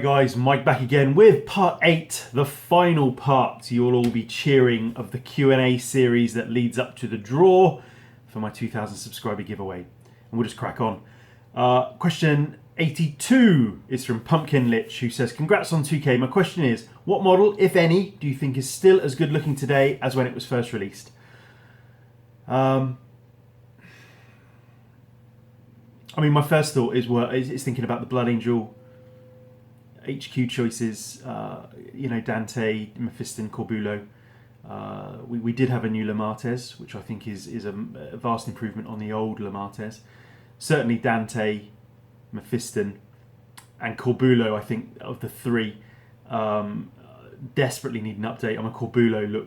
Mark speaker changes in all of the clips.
Speaker 1: Right guys, Mike back again with part 8, the final part. You'll all be cheering of the Q&A series that leads up to the draw for my 2,000 subscriber giveaway. And we'll just crack on. Question 82 is from Pumpkin Lich, who says, congrats on 2K. My question is, what model, if any, do you think is still as good looking today as when it was first released? I mean, my first thought is thinking about the Blood Angel HQ choices, Dante, Mephiston, Corbulo. We did have a new Lamartez, which I think is a vast improvement on the old Lamartez. Certainly Dante, Mephiston, and Corbulo, I think, of the three, desperately need an update. I mean, Corbulo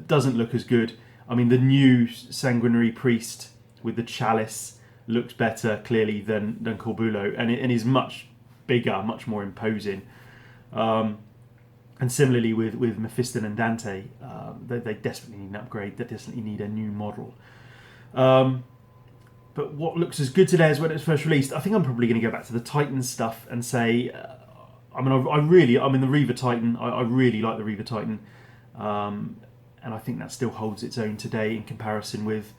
Speaker 1: doesn't look as good. I mean, the new Sanguinary Priest with the chalice looks better, clearly, than Corbulo, and is much bigger, much more imposing. And similarly with Mephiston and Dante, they desperately need an upgrade. They desperately need a new model. But what looks as good today as when it was first released, I think I'm probably going to go back to the Titan stuff and say, the Reaver Titan, I really like the Reaver Titan. And I think that still holds its own today in comparison with,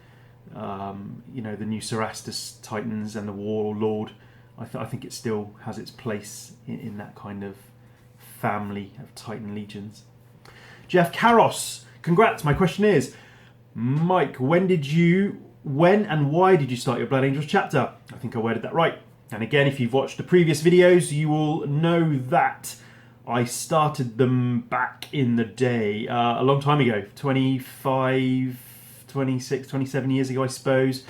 Speaker 1: the new Cerastus Titans and the Warlord. I think it still has its place in that kind of family of Titan legions. Jeff Karos, congrats. My question is, Mike, when and why did you start your Blood Angels chapter? I think I worded that right. And again, if you've watched the previous videos, you will know that I started them back in the day, a long time ago, 25, 26, 27 years ago, I suppose.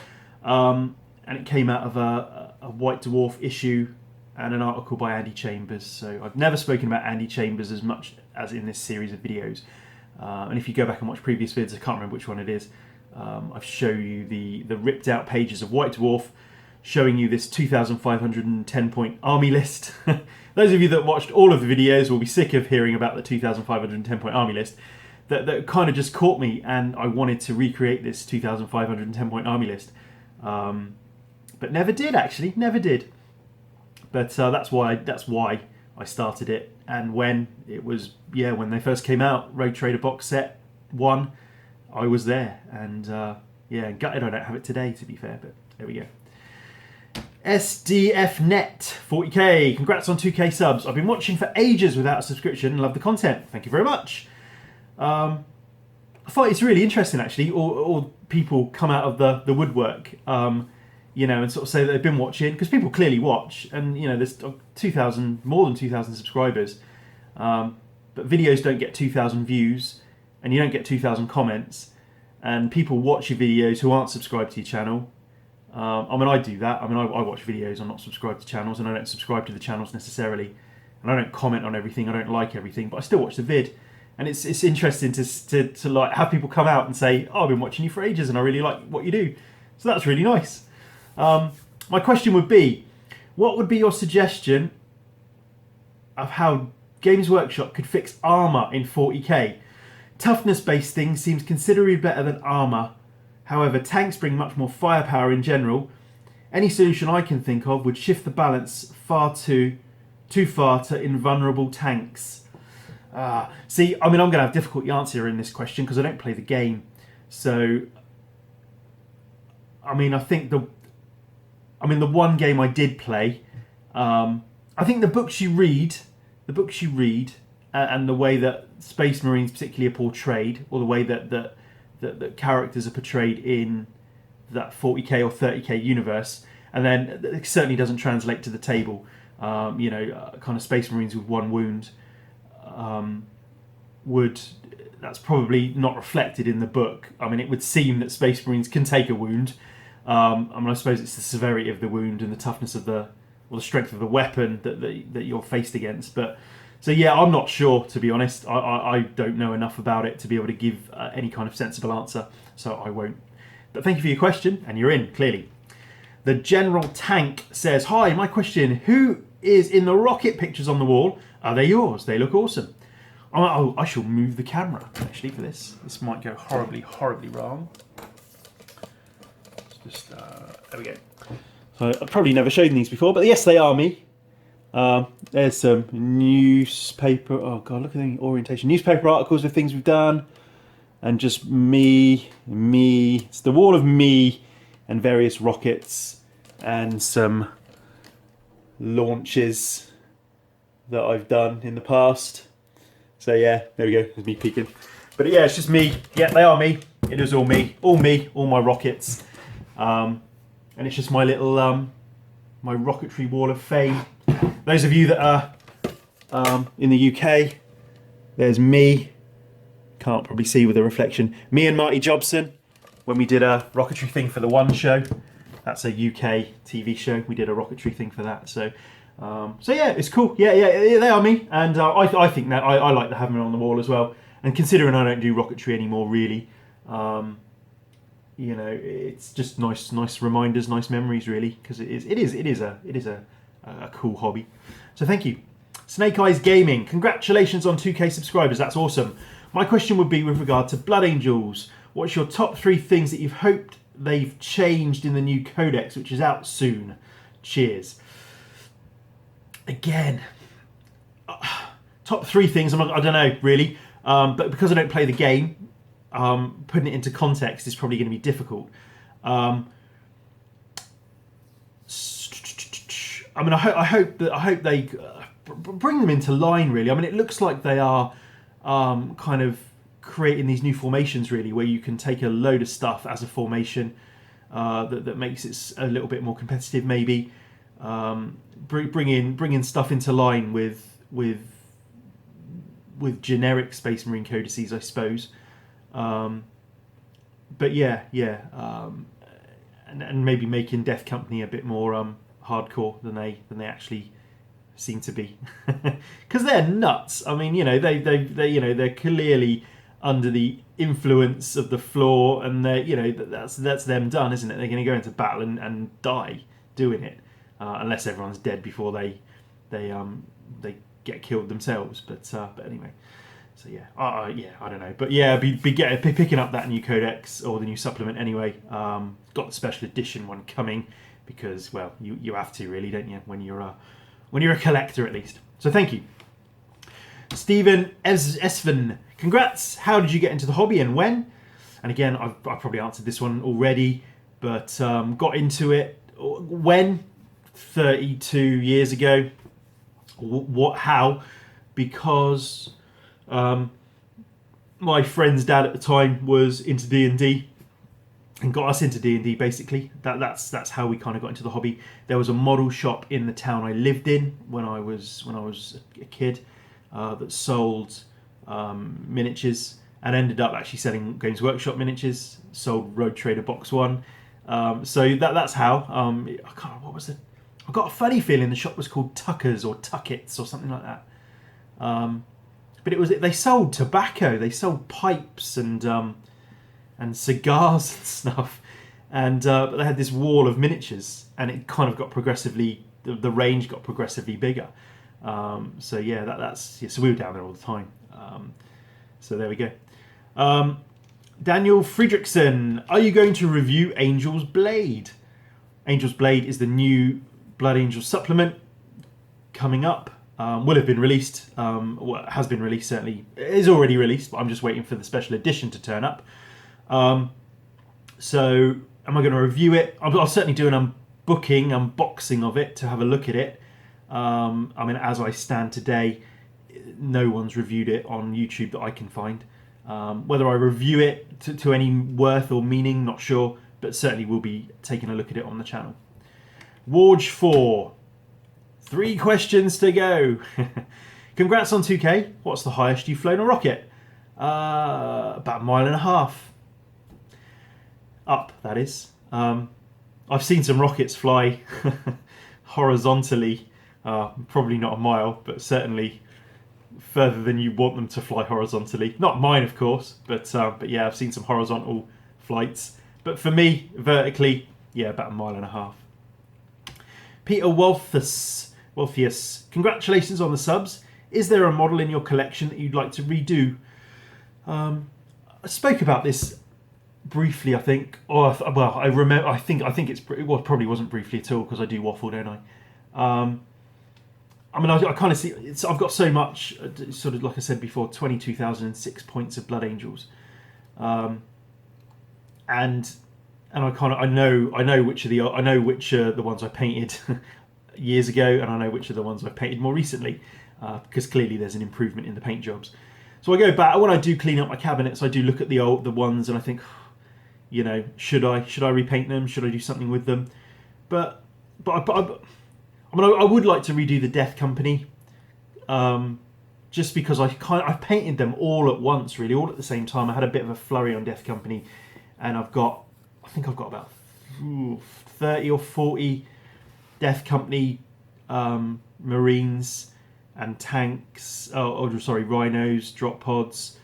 Speaker 1: And it came out of a White Dwarf issue and an article by Andy Chambers. So I've never spoken about Andy Chambers as much as in this series of videos. And if you go back and watch previous vids, I can't remember which one it is, I've shown you the ripped out pages of White Dwarf, showing you this 2,510 point army list. Those of you that watched all of the videos will be sick of hearing about the 2,510 point army list. That kind of just caught me, and I wanted to recreate this 2,510 point army list. But never did, actually, never did. But that's why I started it. And when it was, when they first came out, Rogue Trader box set 1, I was there. And gutted I don't have it today, to be fair, but there we go. SDFnet 40k, congrats on 2k subs. I've been watching for ages without a subscription and love the content. Thank you very much. I thought it's really interesting, actually, all people come out of the woodwork, and sort of say that they've been watching, because people clearly watch, and there's more than 2,000 subscribers, but videos don't get 2,000 views, and you don't get 2,000 comments, and people watch your videos who aren't subscribed to your channel. I do that. I watch videos. I'm not subscribed to channels, and I don't subscribe to the channels necessarily, and I don't comment on everything. I don't like everything, but I still watch the vid. And it's interesting to like have people come out and say, oh, I've been watching you for ages and I really like what you do. So that's really nice. My question would be, what would be your suggestion of how Games Workshop could fix armour in 40k? Toughness-based things seems considerably better than armour. However, tanks bring much more firepower in general. Any solution I can think of would shift the balance too far to invulnerable tanks. I'm going to have difficulty answering in this question because I don't play the game. So, I think the one game I did play, I think the books you read, and the way that Space Marines particularly are portrayed, or the way that characters are portrayed in that 40k or 30k universe, and then it certainly doesn't translate to the table. Kind of Space Marines with one wound. That's probably not reflected in the book. It would seem that Space Marines can take a wound. I suppose it's the severity of the wound and the toughness of the strength of the weapon that you're faced against. But so I'm not sure, to be honest. I don't know enough about it to be able to give any kind of sensible answer, so I won't. But thank you for your question, and you're in, clearly. The General Tank says, hi, my question, who is in the rocket pictures on the wall? Are they yours? They look awesome. I shall move the camera, actually, for this. This might go horribly, horribly wrong. There we go. So I've probably never shown these before, but yes, they are me. There's some newspaper. Oh god, look at the orientation. Newspaper articles of things we've done, and just me. It's the wall of me and various rockets and some launches that I've done in the past. So yeah, there we go. There's me peeking. But yeah, it's just me. Yeah, they are me. It is all me, all my rockets, and it's just my little my rocketry wall of fame. Those of you that are in the UK, there's me. Can't probably see with the reflection. Me and Marty Jobson when we did a rocketry thing for the One show. That's a UK TV show. We did a rocketry thing for that. So yeah, it's cool. Yeah, they are me, and I think that I like to have them on the wall as well. And considering I don't do rocketry anymore, really, you know, it's just nice reminders, nice memories, really, because it is a cool hobby. So thank you. Snake Eyes Gaming, congratulations on 2K subscribers. That's awesome. My question would be with regard to Blood Angels. What's your top 3 things that you've hoped they've changed in the new codex, which is out soon? Cheers. Again, top 3 things. I don't know really, but because I don't play the game, putting it into context is probably going to be difficult. I mean, I hope they bring them into line. Really, I mean, it looks like they are kind of creating these new formations, really, where you can take a load of stuff as a formation that makes it a little bit more competitive. Maybe bring in stuff into line with generic Space Marine codices, I suppose. But yeah, and maybe making Death Company a bit more hardcore than they actually seem to be, because they're nuts. I mean, you know, they're clearly under the influence of the floor, and that's them done, isn't it? They're going to go into battle and die doing it, unless everyone's dead before they get killed themselves. But anyway. So yeah, I don't know, but yeah, be picking up that new codex or the new supplement anyway. Got the special edition one coming because, well, you have to really, don't you? When you're a collector, at least. So thank you, Stephen Esven. Congrats. How did you get into the hobby and when? And again, I've probably answered this one already, but got into it when 32 years ago. What? How? Because my friend's dad at the time was into D&D and got us into D&D. Basically, that's how we kind of got into the hobby. There was a model shop in the town I lived in when I was a kid that sold miniatures and ended up actually selling Games Workshop miniatures. Sold Rogue Trader Box 1. So that's how. I can't. What was it? I got a funny feeling the shop was called Tuckers or Tuckets or something like that. But they sold tobacco, they sold pipes and cigars and stuff, and but they had this wall of miniatures, and it kind of got the range got progressively bigger. So yeah, so we were down there all the time. So there we go. Daniel Friedrichsen, are you going to review Angel's Blade? Angel's Blade is the new Blood Angel supplement coming up. Will have been released, has been released certainly. It is already released, but I'm just waiting for the special edition to turn up. So am I going to review it? I'll certainly do an unboxing of it to have a look at it. I mean, as I stand today, no one's reviewed it on YouTube that I can find. Whether I review it to any worth or meaning, not sure, but certainly will be taking a look at it on the channel. Warge 4. 3 questions to go. Congrats on 2K. What's the highest you've flown a rocket? About 1.5 miles. Up, that is. I've seen some rockets fly horizontally. Probably not a mile, but certainly further than you want them to fly horizontally. Not mine, of course, but yeah, I've seen some horizontal flights. But for me, vertically, yeah, about 1.5 miles. Peter Wolfius, congratulations on the subs. Is there a model in your collection that you'd like to redo? I spoke about this briefly, I think. I remember. I think it's. Well, it probably wasn't briefly at all because I do waffle, don't I? I mean, I kind of see. I've got so much, sort of like I said before, 22,006 points of Blood Angels, and I kind of I know which are the ones I painted years ago, and I know which are the ones I've painted more recently, because clearly there's an improvement in the paint jobs. So I go back when I do clean up my cabinets. I do look at the ones, and I think, you know, should I repaint them? Should I do something with them? But I mean, I would like to redo the Death Company, just because I've painted them all at once, really, all at the same time. I had a bit of a flurry on Death Company, and I think I've got about 30 or 40 Death Company Marines and tanks. Rhinos, drop pods.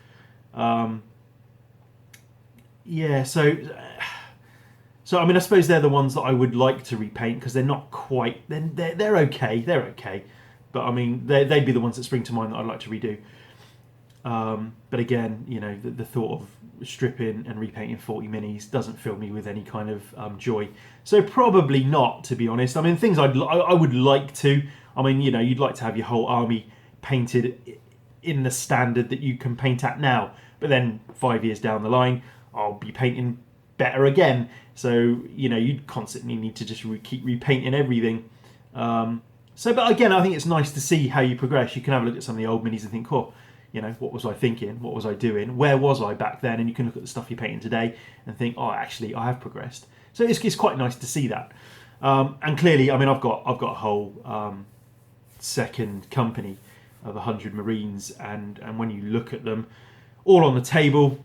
Speaker 1: Yeah, so I mean, I suppose they're the ones that I would like to repaint, because they're not quite. They're okay. They're okay, but I mean, they'd be the ones that spring to mind that I'd like to redo. But again, you know, the thought of stripping and repainting 40 minis doesn't fill me with any kind of joy. So probably not, to be honest. I mean, things I would like to. I mean, you know, you'd like to have your whole army painted in the standard that you can paint at now. But then 5 years down the line, I'll be painting better again. So, you know, you'd constantly need to just keep repainting everything. But again, I think it's nice to see how you progress. You can have a look at some of the old minis and think, oh, you know, what was I thinking? What was I doing? Where was I back then? And you can look at the stuff you're painting today and think, oh, actually, I have progressed. So it's quite nice to see that. And clearly, I mean, I've got a whole second company of 100 Marines, and when you look at them all on the table,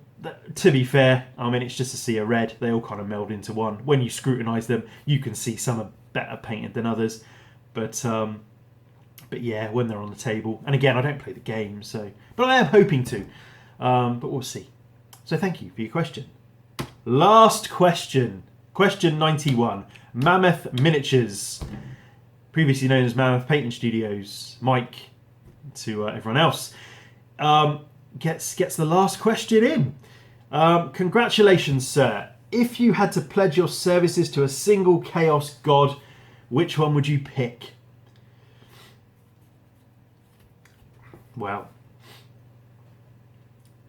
Speaker 1: to be fair, I mean, it's just a sea of red. They all kind of meld into one. When you scrutinise them, you can see some are better painted than others. But yeah, when they're on the table, and again, I don't play the game, but I am hoping to. But we'll see. So thank you for your question. Last question, question 91. Mammoth Miniatures, previously known as Mammoth Painting Studios. Mike, to everyone else, gets the last question in. Congratulations, sir. If you had to pledge your services to a single Chaos God, which one would you pick? Well,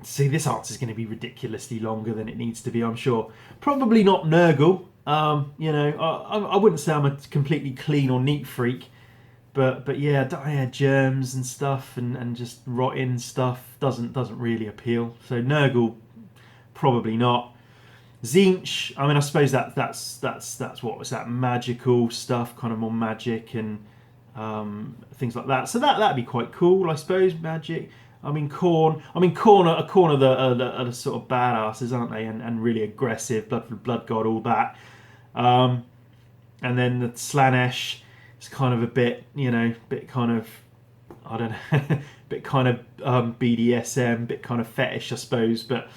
Speaker 1: see, this answer is going to be ridiculously longer than it needs to be, I'm sure. Probably not Nurgle. You know, I wouldn't say I'm a completely clean or neat freak, but yeah, germs and stuff and just rotting stuff doesn't really appeal. So Nurgle, probably not. Tzeentch, I mean, I suppose that's what was that magical stuff, kind of more magic and things like that. So that'd be quite cool, I suppose. Magic. I mean, Khorne are the sort of badasses, aren't they? And really aggressive, blood god, all that. And then the Slaanesh is kind of a bit, you know, bit kind of, I don't know, bit kind of BDSM, bit kind of fetish, I suppose. But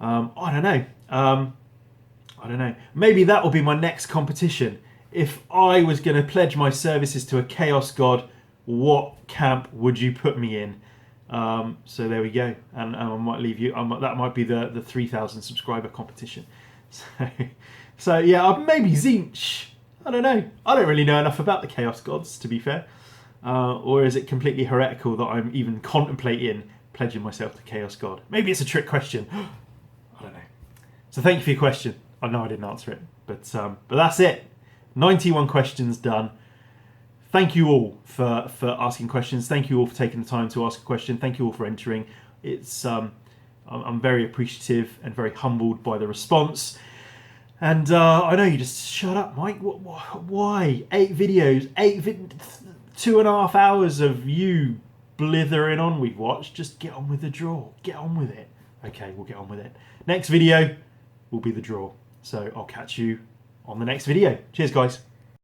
Speaker 1: I don't know. I don't know. Maybe that will be my next competition. If I was going to pledge my services to a Chaos God, what camp would you put me in? So there we go. And I might leave you. That might be the 3,000 subscriber competition. So yeah, maybe Tzeentch. I don't know. I don't really know enough about the Chaos Gods, to be fair. Or is it completely heretical that I'm even contemplating pledging myself to Chaos God? Maybe it's a trick question. I don't know. So thank you for your question. I know I didn't answer it, but that's it. 91 questions done. Thank you all for asking questions. Thank you all for taking the time to ask a question. Thank you all for entering. It's I'm very appreciative and very humbled by the response. And I know you just shut up, Mike. Why 8 videos, 2.5 hours of you blithering on? We've watched. Just get on with the draw. Get on with it. Okay, we'll get on with it. Next video will be the draw. So I'll catch you on the next video. Cheers, guys.